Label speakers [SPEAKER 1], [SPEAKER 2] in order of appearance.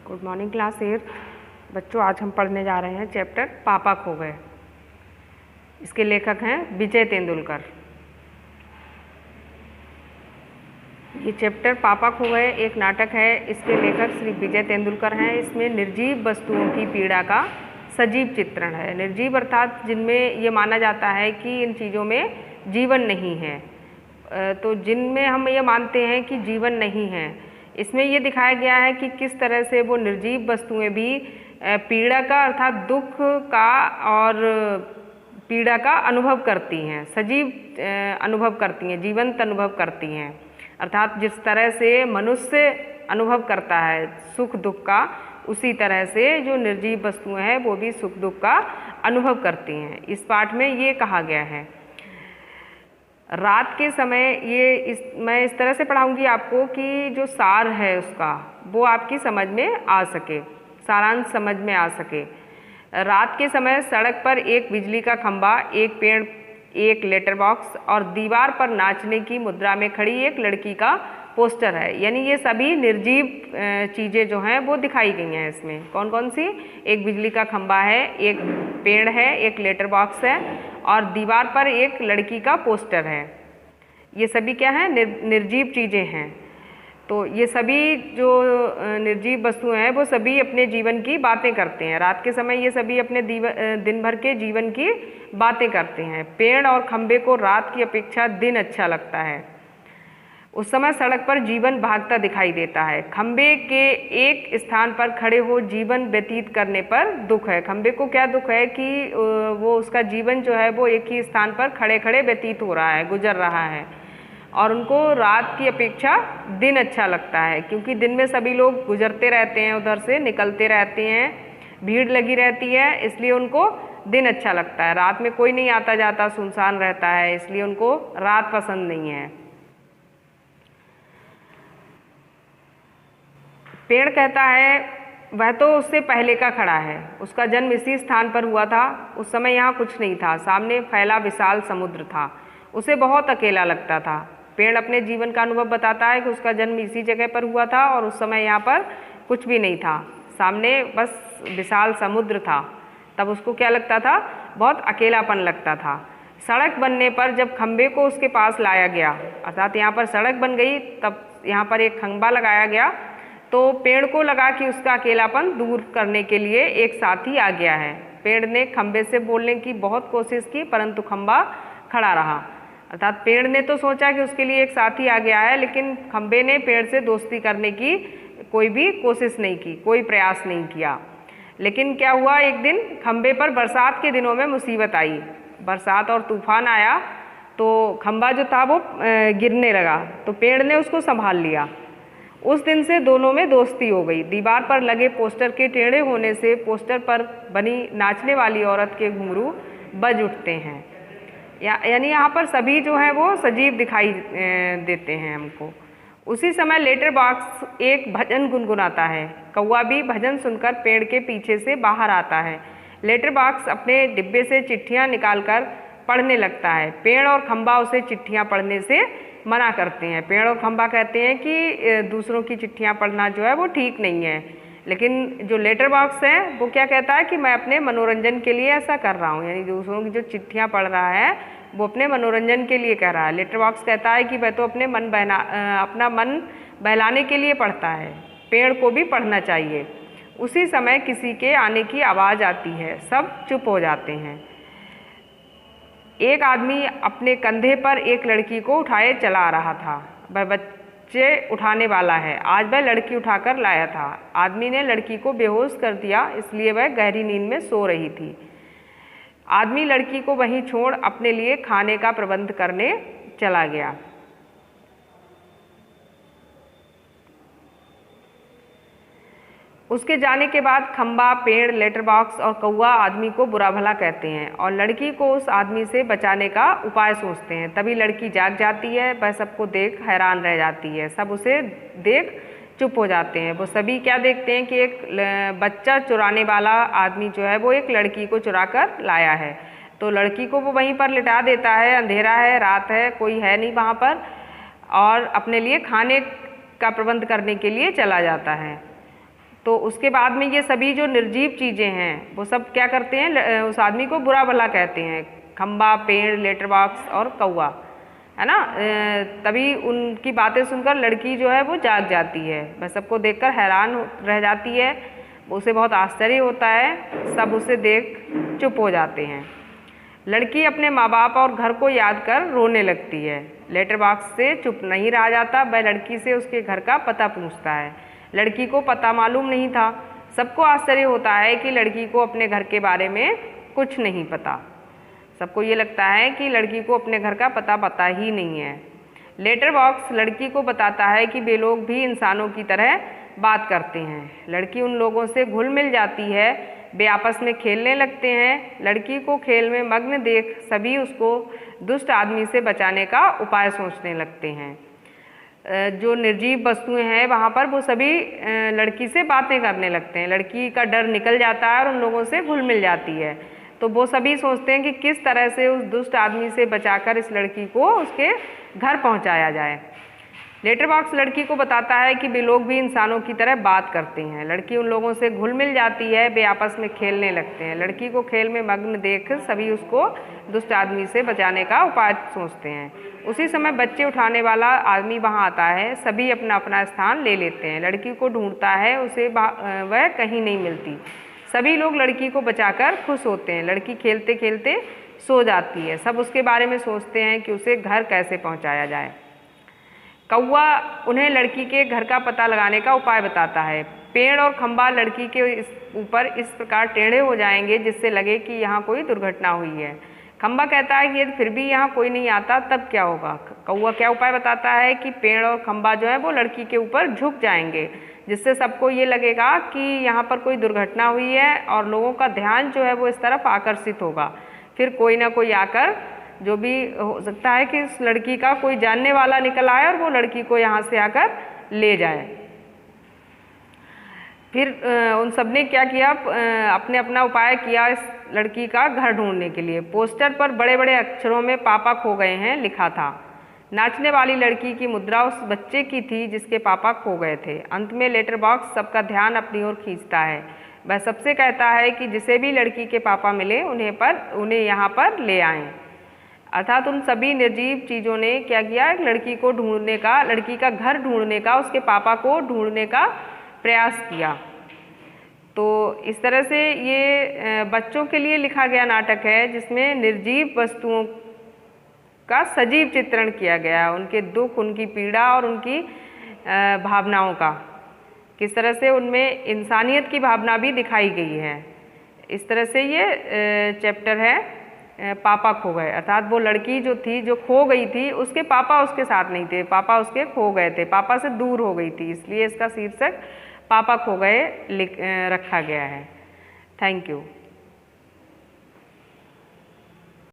[SPEAKER 1] Good morning class 8। बच्चों, आज हम पढ़ने जा रहे हैं चैप्टर पापा खो गए। इसके लेखक हैं विजय तेंदुलकर। ये चैप्टर पापा खो गए एक नाटक है। इसके लेखक श्री विजय तेंदुलकर हैं। इसमें निर्जीव वस्तुओं की पीड़ा का सजीव चित्रण है। निर्जीव अर्थात जिनमें ये माना जाता है कि इन चीज़ों में जीवन नहीं है, तो जिनमें हम ये मानते हैं कि जीवन नहीं है, इसमें ये दिखाया गया है कि किस तरह से वो निर्जीव वस्तुएं भी पीड़ा का अर्थात दुख का और पीड़ा का अनुभव करती हैं, सजीव अनुभव करती हैं, जीवंत अनुभव करती हैं। अर्थात जिस तरह से मनुष्य अनुभव करता है सुख दुख का, उसी तरह से जो निर्जीव वस्तुएं हैं वो भी सुख दुख का अनुभव करती हैं। इस पाठ में ये कहा गया है। रात के समय मैं इस तरह से पढ़ाऊंगी आपको कि जो सार है उसका वो आपकी समझ में आ सके, सारांश समझ में आ सके। रात के समय सड़क पर एक बिजली का खंभा, एक पेड़, एक लेटर बॉक्स और दीवार पर नाचने की मुद्रा में खड़ी एक लड़की का पोस्टर है। यानी ये सभी निर्जीव चीज़ें जो हैं वो दिखाई गई हैं इसमें। कौन कौन सी? एक बिजली का खंभा है, एक पेड़ है, एक लेटर बॉक्स है और दीवार पर एक लड़की का पोस्टर है। ये सभी क्या है? निर्जीव चीज़ें हैं। तो ये सभी जो निर्जीव वस्तुएं हैं वो सभी अपने जीवन की बातें करते हैं। रात के समय ये सभी अपने दिन भर के जीवन की बातें करते हैं। पेड़ और खंभे को रात की अपेक्षा दिन अच्छा लगता है। उस समय सड़क पर जीवन भागता दिखाई देता है। खंभे के एक स्थान पर खड़े हो जीवन व्यतीत करने पर दुख है। खंभे को क्या दुख है कि वो उसका जीवन जो है वो एक ही स्थान पर खड़े खड़े व्यतीत हो रहा है, गुजर रहा है, और उनको रात की अपेक्षा दिन अच्छा लगता है क्योंकि दिन में सभी लोग गुजरते रहते हैं, उधर से निकलते रहते हैं, भीड़ लगी रहती है, इसलिए उनको दिन अच्छा लगता है। रात में कोई नहीं आता जाता, सुनसान रहता है, इसलिए उनको रात पसंद नहीं है। पेड़ कहता है वह तो उससे पहले का खड़ा है, उसका जन्म इसी स्थान पर हुआ था। उस समय यहाँ कुछ नहीं था, सामने फैला विशाल समुद्र था, उसे बहुत अकेला लगता था। पेड़ अपने जीवन का अनुभव बताता है कि उसका जन्म इसी जगह पर हुआ था और उस समय यहाँ पर कुछ भी नहीं था, सामने बस विशाल समुद्र था। तब उसको क्या लगता था? बहुत अकेलापन लगता था। सड़क बनने पर जब खंभे को उसके पास लाया गया, अर्थात यहाँ पर सड़क बन गई, तब यहाँ पर एक खंभा लगाया गया, तो पेड़ को लगा कि उसका अकेलापन दूर करने के लिए एक साथी आ गया है। पेड़ ने खंभे से बोलने की बहुत कोशिश की परंतु खंभा खड़ा रहा। अर्थात पेड़ ने तो सोचा कि उसके लिए एक साथी आ गया है, लेकिन खंभे ने पेड़ से दोस्ती करने की कोई भी कोशिश नहीं की, कोई प्रयास नहीं किया। लेकिन क्या हुआ, एक दिन खंभे पर बरसात के दिनों में मुसीबत आई, बरसात और तूफान आया, तो खंभा जो था वो गिरने लगा, तो पेड़ ने उसको संभाल लिया। उस दिन से दोनों में दोस्ती हो गई। दीवार पर लगे पोस्टर के टेढ़े होने से पोस्टर पर बनी नाचने वाली औरत के घुंघरू बज उठते हैं। यानी यहाँ पर सभी जो है वो सजीव दिखाई देते हैं हमको। उसी समय लेटर बॉक्स एक भजन गुनगुनाता है। कौवा भी भजन सुनकर पेड़ के पीछे से बाहर आता है। लेटर बॉक्स अपने डिब्बे से चिट्ठियाँ निकालकर पढ़ने लगता है। पेड़ और खंभा उसे चिट्ठियाँ पढ़ने से मना करते हैं। पेड़ और खंभा कहते हैं कि दूसरों की चिट्ठियाँ पढ़ना जो है वो ठीक नहीं है, लेकिन जो लेटर बॉक्स है वो क्या कहता है कि मैं अपने मनोरंजन के लिए ऐसा कर रहा हूँ। यानी दूसरों की जो चिट्ठियाँ पढ़ रहा है वो अपने मनोरंजन के लिए कह रहा है। लेटर बॉक्स कहता है कि वह तो अपने अपना मन बहलाने के लिए पढ़ता है, पेड़ को भी पढ़ना चाहिए। उसी समय किसी के आने की आवाज़ आती है, सब चुप हो जाते हैं। एक आदमी अपने कंधे पर एक लड़की को उठाए चला आ रहा था। वह बच्चे उठाने वाला है, आज वह लड़की उठाकर लाया था। आदमी ने लड़की को बेहोश कर दिया, इसलिए वह गहरी नींद में सो रही थी। आदमी लड़की को वहीं छोड़ अपने लिए खाने का प्रबंध करने चला गया। उसके जाने के बाद खंबा, पेड़, लेटर बॉक्स और कौवा आदमी को बुरा भला कहते हैं और लड़की को उस आदमी से बचाने का उपाय सोचते हैं। तभी लड़की जाग जाती है। वह सबको देख हैरान रह जाती है। सब उसे देख चुप हो जाते हैं। वो सभी क्या देखते हैं कि एक बच्चा चुराने वाला आदमी जो है वो एक लड़की को चुरा कर लाया है। तो लड़की को वो वहीं पर लिटा देता है। अंधेरा है, रात है, कोई है नहीं वहाँ पर, और अपने लिए खाने का प्रबंध करने के लिए चला जाता है। तो उसके बाद में ये सभी जो निर्जीव चीज़ें हैं वो सब क्या करते हैं, उस आदमी को बुरा भला कहते हैं। खंबा, पेड़, लेटर बॉक्स और कौवा, है ना। तभी उनकी बातें सुनकर लड़की जो है वो जाग जाती है। वह सबको देखकर हैरान रह जाती है, उसे बहुत आश्चर्य होता है। सब उसे देख चुप हो जाते हैं। लड़की अपने माँ बाप और घर को याद कर रोने लगती है। लेटर बॉक्स से चुप नहीं रहा जाता, वह लड़की से उसके घर का पता पूछता है। लड़की को पता मालूम नहीं था। सबको आश्चर्य होता है कि लड़की को अपने घर के बारे में कुछ नहीं पता। सबको ये लगता है कि लड़की को अपने घर का पता ही नहीं है। लेटर बॉक्स लड़की को बताता है कि वे लोग भी इंसानों की तरह बात करते हैं। लड़की उन लोगों से घुल मिल जाती है, वे आपस में खेलने लगते हैं। लड़की को खेल में मग्न देख सभी उसको दुष्ट आदमी से बचाने का उपाय सोचने लगते हैं। जो निर्जीव वस्तुएं हैं वहाँ पर वो सभी लड़की से बातें करने लगते हैं। लड़की का डर निकल जाता है और उन लोगों से घुल मिल जाती है। तो वो सभी सोचते हैं कि किस तरह से उस दुष्ट आदमी से बचाकर इस लड़की को उसके घर पहुँचाया जाए। लेटर बॉक्स लड़की को बताता है कि वे लोग भी इंसानों की तरह बात करते हैं। लड़की उन लोगों से घुल मिल जाती है, वे आपस में खेलने लगते हैं। लड़की को खेल में मग्न देख सभी उसको दुष्ट आदमी से बचाने का उपाय सोचते हैं। उसी समय बच्चे उठाने वाला आदमी वहां आता है। सभी अपना अपना स्थान ले लेते हैं। लड़की को ढूंढता है, उसे वह कहीं नहीं मिलती। सभी लोग लड़की को बचाकर खुश होते हैं। लड़की खेलते खेलते सो जाती है। सब उसके बारे में सोचते हैं कि उसे घर कैसे पहुँचाया जाए। कौवा उन्हें लड़की के घर का पता लगाने का उपाय बताता है। पेड़ और खंबा लड़की के ऊपर इस प्रकार टेढ़े हो जाएंगे जिससे लगे कि यहाँ कोई दुर्घटना हुई है। खंबा कहता है कि यदि फिर भी यहाँ कोई नहीं आता तब क्या होगा। कौवा क्या उपाय बताता है कि पेड़ और खंबा जो है वो लड़की के ऊपर झुक जाएंगे जिससे सबको ये लगेगा कि यहाँ पर कोई दुर्घटना हुई है और लोगों का ध्यान जो है वो इस तरफ आकर्षित होगा। फिर कोई ना कोई आकर, जो भी हो सकता है कि इस लड़की का कोई जानने वाला निकल आए और वो लड़की को यहाँ से आकर ले जाए। फिर उन सब ने क्या किया, अपने अपना उपाय किया इस लड़की का घर ढूंढने के लिए। पोस्टर पर बड़े बड़े अक्षरों में पापा खो गए हैं लिखा था। नाचने वाली लड़की की मुद्रा उस बच्चे की थी जिसके पापा खो गए थे। अंत में लेटर बॉक्स सबका ध्यान अपनी ओर खींचता है। वह सबसे कहता है कि जिसे भी लड़की के पापा मिले उन्हें यहाँ पर ले आएं। अर्थात उन सभी निर्जीव चीज़ों ने क्या किया, लड़की को ढूंढने का, लड़की का घर ढूंढने का, उसके पापा को ढूंढने का प्रयास किया। तो इस तरह से ये बच्चों के लिए लिखा गया नाटक है जिसमें निर्जीव वस्तुओं का सजीव चित्रण किया गया, उनके दुख, उनकी पीड़ा और उनकी भावनाओं का, किस तरह से उनमें इंसानियत की भावना भी दिखाई गई है। इस तरह से ये चैप्टर है पापा खो गए। अर्थात वो लड़की जो थी, जो खो गई थी, उसके पापा उसके साथ नहीं थे, पापा उसके खो गए थे, पापा से दूर हो गई थी, इसलिए इसका शीर्षक पापा खो गए रखा गया है। Thank you.